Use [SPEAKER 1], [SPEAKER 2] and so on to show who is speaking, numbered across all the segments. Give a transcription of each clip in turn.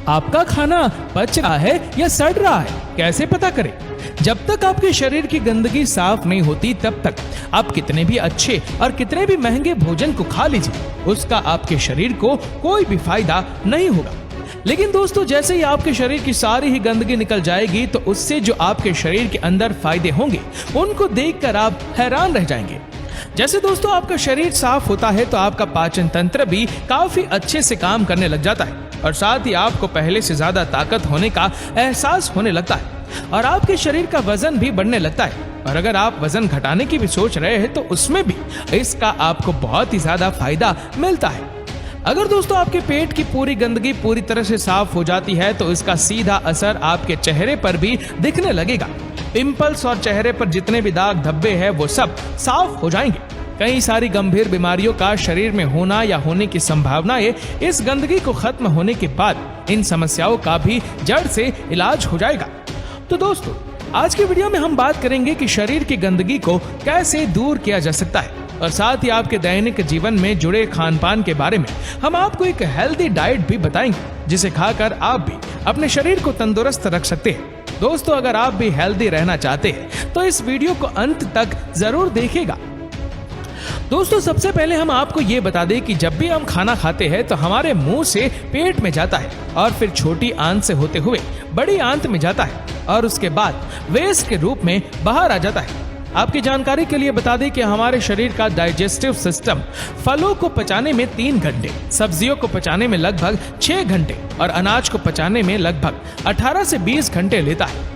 [SPEAKER 1] आपका खाना पच रहा है या सड़ रहा है कैसे पता करें? जब तक आपके शरीर की गंदगी साफ नहीं होती तब तक आप कितने भी अच्छे और कितने भी महंगे भोजन को खा लीजिए, उसका आपके शरीर को कोई भी फायदा नहीं होगा। लेकिन दोस्तों, जैसे ही आपके शरीर की सारी ही गंदगी निकल जाएगी तो उससे जो आपके शरीर के अंदर फायदे होंगे उनको देखकर आप हैरान रह जाएंगे। जैसे दोस्तों आपका शरीर साफ होता है तो आपका पाचन तंत्र भी काफी अच्छे से काम करने लग जाता है और साथ ही आपको पहले से ज्यादा ताकत होने का एहसास होने लगता है और आपके शरीर का वजन भी बढ़ने लगता है। और अगर आप वजन घटाने की भी सोच रहे हैं तो उसमें भी इसका आपको बहुत ही ज्यादा फायदा मिलता है। अगर दोस्तों आपके पेट की पूरी गंदगी पूरी तरह से साफ हो जाती है तो इसका सीधा असर आपके चेहरे पर भी दिखने लगेगा। पिंपल्स और चेहरे पर जितने भी दाग धब्बे हैं वो सब साफ हो जाएंगे। कई सारी गंभीर बीमारियों का शरीर में होना या होने की संभावनाएं इस गंदगी को खत्म होने के बाद इन समस्याओं का भी जड़ से इलाज हो जाएगा। तो दोस्तों आज की वीडियो में हम बात करेंगे कि शरीर की गंदगी को कैसे दूर किया जा सकता है और साथ ही आपके दैनिक जीवन में जुड़े खान पान के बारे में हम आपको एक हेल्दी डाइट भी बताएंगे जिसे खाकर आप भी अपने शरीर को तंदुरुस्त रख सकते हैं। दोस्तों अगर आप भी हेल्दी रहना चाहते हैं तो इस वीडियो को अंत तक जरूर देखिएगा। दोस्तों सबसे पहले हम आपको ये बता दें कि जब भी हम खाना खाते हैं तो हमारे मुंह से पेट में जाता है और फिर छोटी आंत से होते हुए बड़ी आंत में जाता है और उसके बाद वेस्ट के रूप में बाहर आ जाता है। आपकी जानकारी के लिए बता दें कि हमारे शरीर का डाइजेस्टिव सिस्टम फलों को पचाने में 3 घंटे, सब्जियों को पचाने में लगभग 6 घंटे और अनाज को पचाने में लगभग 18 से 20 घंटे लेता है।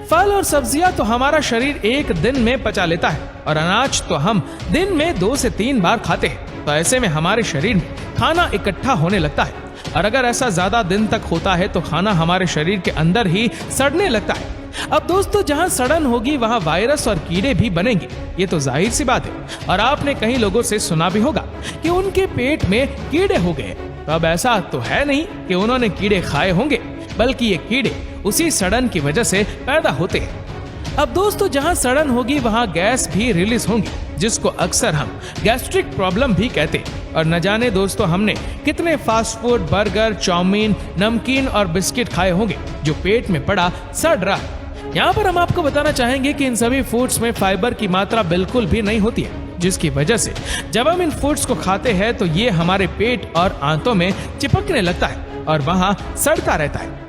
[SPEAKER 1] फल और सब्जियां तो हमारा शरीर एक दिन में पचा लेता है और अनाज तो हम दिन में 2 से 3 बार खाते हैं। तो ऐसे में हमारे शरीर में खाना इकट्ठा होने लगता है और अगर ऐसा ज्यादा दिन तक होता है तो खाना हमारे शरीर के अंदर ही सड़ने लगता है। अब दोस्तों जहां सड़न होगी वहां वायरस और कीड़े भी बनेंगे, ये तो जाहिर सी बात है। और आपने कई लोगों से सुना भी होगा कि उनके पेट में कीड़े हो गए। तो अब ऐसा तो है नहीं कि उन्होंने कीड़े खाए होंगे, बल्कि ये कीड़े उसी सड़न की वजह से पैदा होते हैं। अब दोस्तों जहां सड़न होगी वहां गैस भी रिलीज होंगी जिसको अक्सर हम गैस्ट्रिक प्रॉब्लम भी कहते हैं। और न जाने दोस्तों हमने कितने फास्ट फूड, बर्गर, चाउमीन, नमकीन और बिस्किट खाए होंगे जो पेट में पड़ा सड़ रहा है। यहाँ पर हम आपको बताना चाहेंगे कि इन सभी फूड्स में फाइबर की मात्रा बिल्कुल भी नहीं होती है, जिसकी वजह से जब हम इन फूड्स को खाते हैं तो ये हमारे पेट और आंतों में चिपकने लगता है और वहां सड़ता रहता है।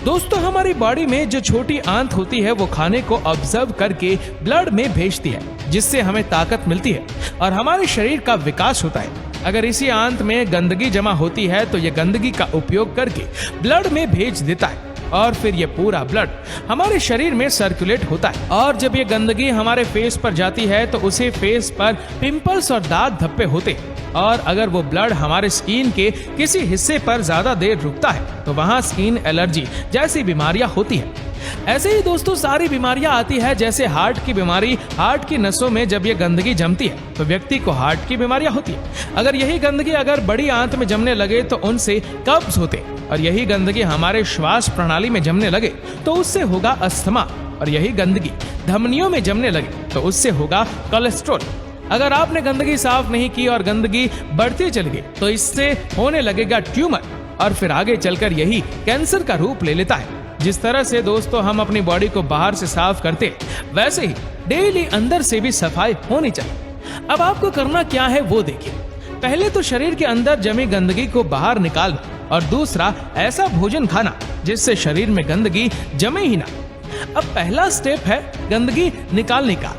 [SPEAKER 1] दोस्तों हमारी बॉडी में जो छोटी आंत होती है वो खाने को ऑब्जर्व करके ब्लड में भेजती है जिससे हमें ताकत मिलती है और हमारे शरीर का विकास होता है। अगर इसी आंत में गंदगी जमा होती है तो ये गंदगी का उपयोग करके ब्लड में भेज देता है और फिर ये पूरा ब्लड हमारे शरीर में सर्कुलेट होता है। और जब ये गंदगी हमारे फेस पर जाती है तो उसे फेस पर पिंपल्स और दाग धब्बे होते हैं और अगर वो ब्लड हमारे स्किन के किसी हिस्से पर ज्यादा देर रुकता है तो वहाँ स्किन एलर्जी जैसी बीमारियां होती है। ऐसे ही दोस्तों सारी बीमारियां आती है, जैसे हार्ट की बीमारी। हार्ट की नसों में जब ये गंदगी जमती है तो व्यक्ति को हार्ट की बीमारियां होती है। अगर यही गंदगी अगर बड़ी आंत में जमने लगे तो उनसे कब्ज होते हैं और यही गंदगी हमारे श्वास प्रणाली में जमने लगे तो उससे होगा अस्थमा और यही गंदगी धमनियों में जमने लगे तो उससे होगा कोलेस्ट्रॉल। अगर आपने गंदगी साफ नहीं की और गंदगी बढ़ती चली गई तो इससे होने लगेगा ट्यूमर और फिर आगे चलकर यही कैंसर का रूप ले लेता है। जिस तरह से दोस्तों हम अपनी बॉडी को बाहर से साफ करते हैं वैसे ही डेली अंदर से भी सफाई होनी चाहिए। अब आपको करना क्या है वो देखिए। पहले तो शरीर के अंदर जमी गंदगी को बाहर निकालना और दूसरा ऐसा भोजन खाना जिससे शरीर में गंदगी जमे ही ना। अब पहला स्टेप है गंदगी निकालने का।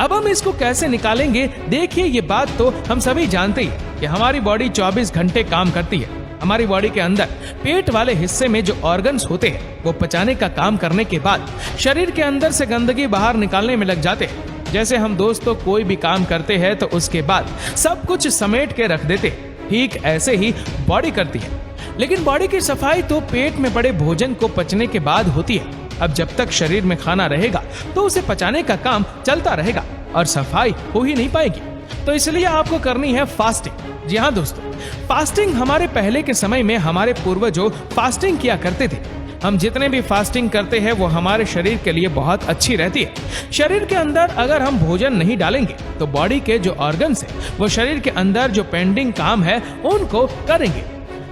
[SPEAKER 1] अब हम इसको कैसे निकालेंगे? देखिए ये बात तो हम सभी जानते हैं कि हमारी बॉडी 24 घंटे काम करती है। हमारी बॉडी के अंदर पेट वाले हिस्से में जो ऑर्गन्स होते हैं वो पचाने का काम करने के बाद शरीर के अंदर से गंदगी बाहर निकालने में लग जाते हैं। जैसे हम दोस्तों कोई भी काम करते हैं तो उसके बाद सब कुछ समेट के रख देते हैं, ठीक ऐसे ही बॉडी करती है। लेकिन बॉडी की सफाई तो पेट में पड़े भोजन को पचने के बाद होती है। अब जब तक शरीर में खाना रहेगा तो उसे पचाने का काम चलता रहेगा और सफाई हो ही नहीं पाएगी। तो इसलिए आपको करनी है फास्टिंग। जी हाँ दोस्तों, फास्टिंग हमारे पहले के समय में हमारे पूर्वजों फास्टिंग किया करते थे। हम जितने भी फास्टिंग करते हैं वो हमारे शरीर के लिए बहुत अच्छी रहती है। शरीर के अंदर अगर हम भोजन नहीं डालेंगे तो बॉडी के जो ऑर्गन्स है वो शरीर के अंदर जो पेंडिंग काम है उनको करेंगे।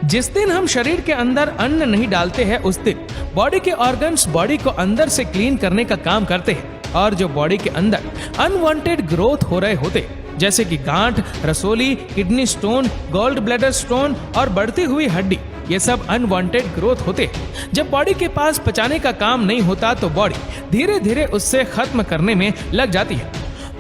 [SPEAKER 1] जिस दिन हम शरीर के अंदर अन्न नहीं डालते हैं उस दिन बॉडी के ऑर्गन्स बॉडी को अंदर से क्लीन करने का काम करते हैं और जो बॉडी के अंदर अनवांटेड ग्रोथ हो रहे होते जैसे कि गांठ, रसोली, kidney stone, gall bladder stone और बढ़ती हुई हड्डी, ये सब अनवांटेड ग्रोथ होते हैं। जब बॉडी के पास पचाने का काम नहीं होता तो बॉडी धीरे धीरे उससे खत्म करने में लग जाती है।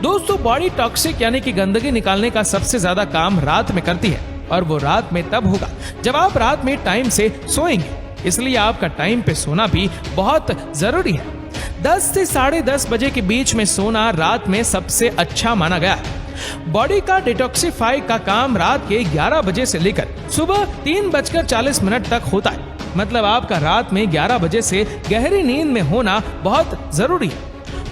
[SPEAKER 1] दोस्तों, बॉडी टॉक्सिक यानी कि गंदगी निकालने का सबसे ज्यादा काम रात में करती है और वो रात में तब होगा जब आप रात में टाइम से सोएंगे। इसलिए आपका टाइम पे सोना भी बहुत जरूरी है। 10 से 10:30 बजे के बीच में सोना रात में सबसे अच्छा माना गया है। बॉडी का डिटॉक्सिफाई का काम रात के 11 बजे से लेकर सुबह 3:40 तक होता है। मतलब आपका रात में 11 बजे से गहरी नींद में होना बहुत जरूरी है।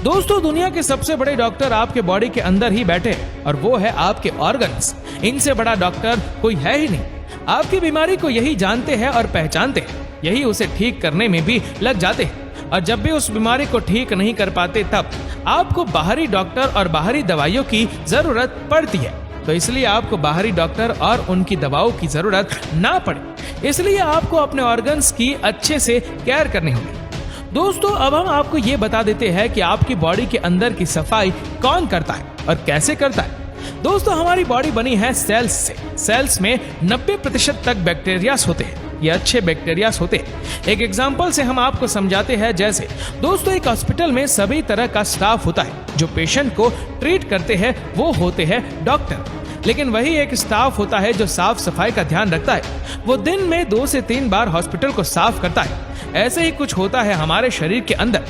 [SPEAKER 1] दोस्तों, दुनिया के सबसे बड़े डॉक्टर आपके बॉडी के अंदर ही बैठे हैं और वो है आपके ऑर्गन्स। इनसे बड़ा डॉक्टर कोई है ही नहीं। आपकी बीमारी को यही जानते हैं और पहचानते हैं, यही उसे ठीक करने में भी लग जाते हैं और जब भी उस बीमारी को ठीक नहीं कर पाते तब आपको बाहरी डॉक्टर और बाहरी दवाइयों की जरूरत पड़ती है। तो इसलिए आपको बाहरी डॉक्टर और उनकी दवाओं की जरूरत ना पड़े, इसलिए आपको अपने ऑर्गन्स की अच्छे से केयर करनी होगी। दोस्तों, अब हम आपको ये बता देते हैं कि आपकी बॉडी के अंदर की सफाई कौन करता है और कैसे करता है। दोस्तों, हमारी बॉडी बनी है सेल्स से। सेल्स में 90% तक बैक्टीरियास होते हैं। ये अच्छे बैक्टीरियास होते हैं। एक एग्जांपल से हम आपको समझाते हैं। जैसे दोस्तों, एक हॉस्पिटल में सभी तरह का स्टाफ होता है। जो पेशेंट को ट्रीट करते हैं वो होते हैं डॉक्टर, लेकिन वही एक स्टाफ होता है जो साफ सफाई का ध्यान रखता है। वो दिन में 2 से 3 बार हॉस्पिटल को साफ करता है। ऐसे ही कुछ होता है हमारे शरीर के अंदर।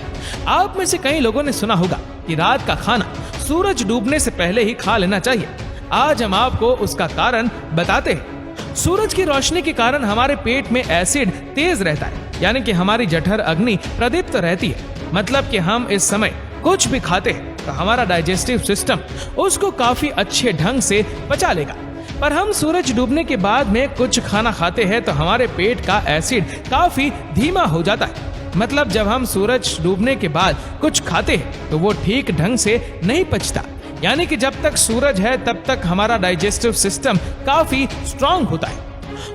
[SPEAKER 1] आप में से कई लोगों ने सुना होगा कि रात का खाना सूरज डूबने से पहले ही खा लेना चाहिए। आज हम आपको उसका कारण बताते हैं। सूरज की रोशनी के कारण हमारे पेट में एसिड तेज रहता है, यानी कि हमारी जठर अग्नि प्रदीप्त रहती है। मतलब कि हम इस समय कुछ भी खाते हैं तो हमारा डाइजेस्टिव सिस्टम उसको काफी अच्छे ढंग से पचा लेगा। पर हम सूरज डूबने के बाद में कुछ खाना खाते हैं तो हमारे पेट का एसिड काफी धीमा हो जाता है। मतलब जब हम सूरज डूबने के बाद कुछ खाते हैं तो वो ठीक ढंग से नहीं पचता। यानी कि जब तक सूरज है तब तक हमारा डाइजेस्टिव सिस्टम काफी स्ट्रांग होता है।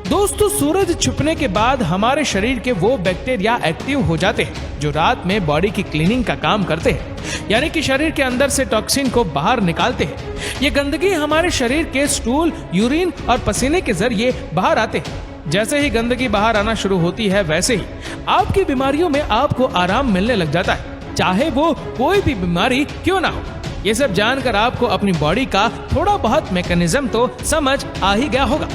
[SPEAKER 1] दोस्तों, सूरज छुपने के बाद हमारे शरीर के वो बैक्टीरिया एक्टिव हो जाते हैं जो रात में बॉडी की क्लीनिंग का काम करते हैं, यानी कि शरीर के अंदर से टॉक्सिन को बाहर निकालते हैं। ये गंदगी हमारे शरीर के स्टूल, यूरिन और पसीने के जरिए बाहर आते हैं। जैसे ही गंदगी बाहर आना शुरू होती है वैसे ही आपकी बीमारियों में आपको आराम मिलने लग जाता है, चाहे वो कोई भी बीमारी क्यों ना हो। ये सब जानकर आपको अपनी बॉडी का थोड़ा बहुत मैकेनिज्म तो समझ आ ही गया होगा।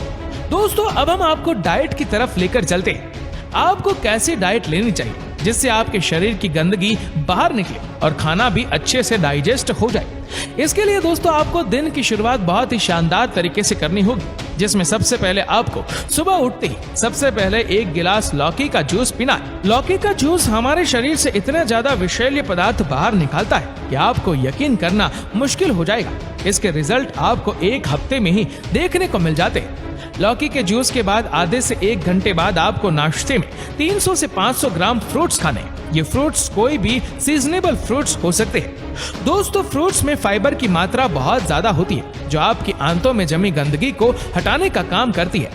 [SPEAKER 1] दोस्तों, अब हम आपको डाइट की तरफ लेकर चलते हैं। आपको कैसी डाइट लेनी चाहिए जिससे आपके शरीर की गंदगी बाहर निकले और खाना भी अच्छे से डाइजेस्ट हो जाए। इसके लिए दोस्तों आपको दिन की शुरुआत बहुत ही शानदार तरीके से करनी होगी, जिसमें सबसे पहले आपको सुबह उठते ही सबसे पहले 1 गिलास लौकी का जूस पीना है। लौकी का जूस हमारे शरीर से इतना ज्यादा विषैले पदार्थ बाहर निकालता है कि आपको यकीन करना मुश्किल हो जाएगा। इसके रिजल्ट आपको 1 हफ्ते में ही देखने को मिल जाते हैं। लौकी के जूस के बाद आधे से 1 घंटे बाद आपको नाश्ते में 300 से 500 ग्राम फ्रूट्स खाने। ये फ्रूट्स कोई भी सीजनेबल फ्रूट्स हो सकते हैं। दोस्तों, फ्रूट्स में फाइबर की मात्रा बहुत ज्यादा होती है जो आपकी आंतों में जमी गंदगी को हटाने का काम करती है।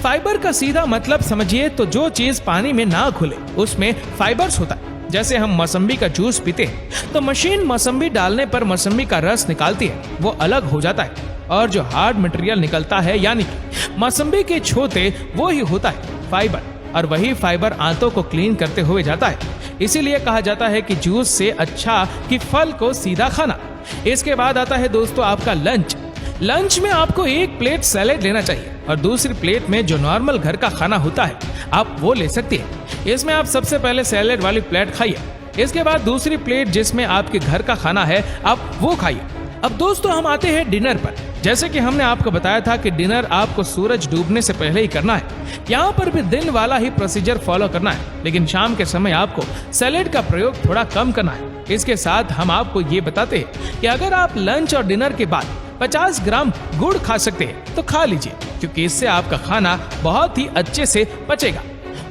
[SPEAKER 1] फाइबर का सीधा मतलब समझिए तो जो चीज पानी में ना घुले उसमें फाइबर्स होता है। जैसे हम मौसम्बी का जूस पीते हैं तो मशीन मौसम्बी डालने पर मौसम्बी का रस निकालती है, वो अलग हो जाता है और जो हार्ड मटेरियल निकलता है यानी कि मौसम्बी के छोटे वो ही होता है फाइबर, और वही फाइबर आंतों को क्लीन करते हुए जाता है। इसीलिए कहा जाता है कि जूस से अच्छा कि फल को सीधा खाना। इसके बाद आता है दोस्तों आपका लंच। लंच में आपको 1 प्लेट सैलेड लेना चाहिए और दूसरी प्लेट में जो नॉर्मल घर का खाना होता है आप वो ले सकते हैं। इसमें आप सबसे पहले सैलेड वाली प्लेट खाइए, इसके बाद दूसरी प्लेट जिसमें आपके घर का खाना है आप वो खाइए। अब दोस्तों हम आते हैं डिनर पर। जैसे कि हमने आपको बताया था कि डिनर आपको सूरज डूबने से पहले ही करना है। यहाँ पर भी दिन वाला ही प्रोसीजर फॉलो करना है, लेकिन शाम के समय आपको सैलेड का प्रयोग थोड़ा कम करना है। इसके साथ हम आपको ये बताते हैं कि अगर आप लंच और डिनर के बाद 50 ग्राम गुड़ खा सकते हैं तो खा लीजिए, क्योंकि इससे आपका खाना बहुत ही अच्छे से पचेगा।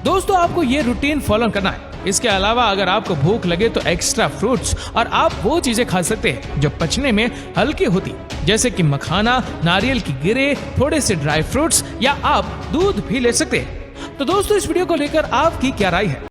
[SPEAKER 1] दोस्तों आपको ये रूटीन फॉलो करना है इसके अलावा अगर आपको भूख लगे तो एक्स्ट्रा फ्रूट्स और आप वो चीजें खा सकते हैं जो पचने में हल्की होती, जैसे कि मखाना, नारियल की गिरे, थोड़े से ड्राई फ्रूट्स, या आप दूध भी ले सकते हैं। तो दोस्तों, इस वीडियो को लेकर आपकी क्या राय है?